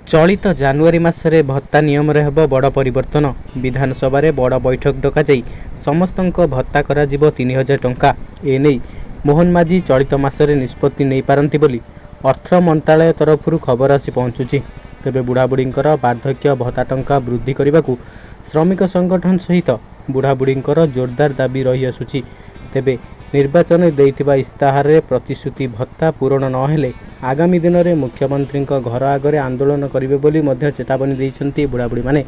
चलित जानुआरी मासरे भत्ता नियम हेब बड़ परिवर्तन। विधानसभा बड़ बैठक डकाई समस्त भत्ता करा 3000 टंका। एने मोहन माझी चलित मासरे निष्पत्ति नहीं पारती बोली अर्थ मंत्रालय तरफ खबर आसी पहुंचुची। तेबे बुढ़ाबुढ़ी वार्धक्य भत्ता टंका वृद्धि करने को श्रमिक संगठन सहित बुढ़ाबुढ़ी जोरदार दाबी रही आसुची। तेबे निर्वाचन देइथिबा इस्ताहार प्रतिश्रुति भत्ता पूरण नहेले आगामी दिन में मुख्यमंत्री घर आगरे आंदोलन करेंगे बोली मध्य चेतावनी देइछन्ती बुढ़ाबुढ़ी माने।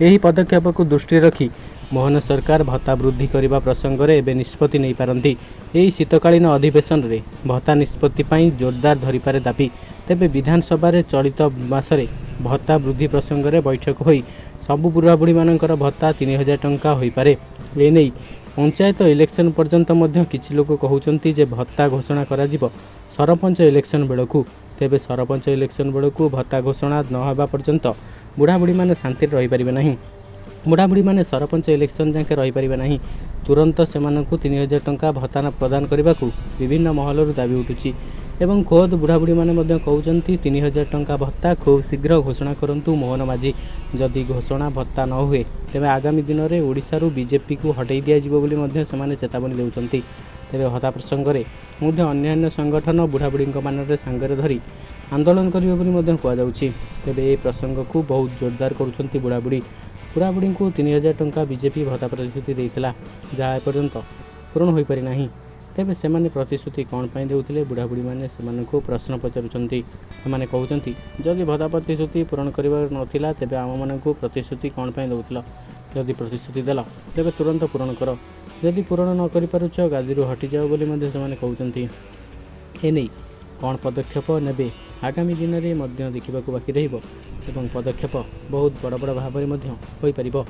एही पदक्षेप को दृष्टि रखी मोहन सरकार भत्ता वृद्धि करने प्रसंग में एवं निष्पत्ति नहीं पारती। यही शीतकालीन अधिवेशन में भत्ता निष्पत्ति पर जोरदार धरिपारे दाबी। तेबे विधानसभा चलित मासरे भत्ता वृद्धि प्रसंग में बैठक हो सबु बुढ़ाबुढ़ी मानकर भत्ता 3000 टंका हो पारे। एने पंचायत इलेक्शन पर्यंत किछि लोक कहउचंती जे भत्ता घोषणा करा जिवो सरपंच इलेक्शन बेलकू। तेबे सरपंच इलेक्शन बेलकू भत्ता घोषणा न होबा पर्यंत बुढ़ाबुढ़ी माने शांति रही पारिबे नाही। बुढ़ाबुढ़ी माने सरपंच इलेक्शन जाके रही पारिबे नाही। तुरंत सेमानकु 3000 टंका भत्ता प्रदान करने को विभिन्न महलरू दाबी उठुची एवं खोद बुढ़ाबुढ़ी माने मध्य कहउचंती 3000 टंका भत्ता खूब शीघ्र घोषणा करंतु मोहन माझी। जदि घोषणा भत्ता न हुए तेबे आगामी दिन में ओडिशारू बीजेपी को हटई दिया जिवो बोली मध्य सेमाने चेतावनी देउचंती। तेबे भत्ता प्रसंग में मध्य अन्यान्य संगठन बुढ़ाबुढ़ी मानरे सांगरे धरी आंदोलन करिवे बोली मध्य कुआ जाउची। तेबे ए प्रसंग को बहुत जोरदार करुछंती बुढ़ाबुढ़ी। बुढ़ाबुढ़ी को 3000 टंका बीजेपी भत्ता प्रतिश्रुति देइथिला जहाँ एपर्यंत पूरण हो पारि नाही। तेबे सेमाने प्रतिश्रुति कौन पाई देउथिले बुढ़ाबुढ़ी माने सेमानकु प्रश्न पचारुछंती। सेमाने कहउछंती जदि भत्ता प्रतिश्रुति पूरण करिबार नथिला तेबे आम मानकु प्रतिश्रुति कौन पाई देउथिला। जदि प्रतिश्रुति देला तेबे तुरंत पूरण कर, जदि पूरण न करि पारुछ गादीरू हटि जाओ बोली मध्ये सेमाने कहउछंती। एनै कौन पदक्षेप नेबे आगामी दिन में मध्य देखा बाकी रहिबो एवं पदक्षेप बहुत बड़ बड़ भाव में होई परिबो।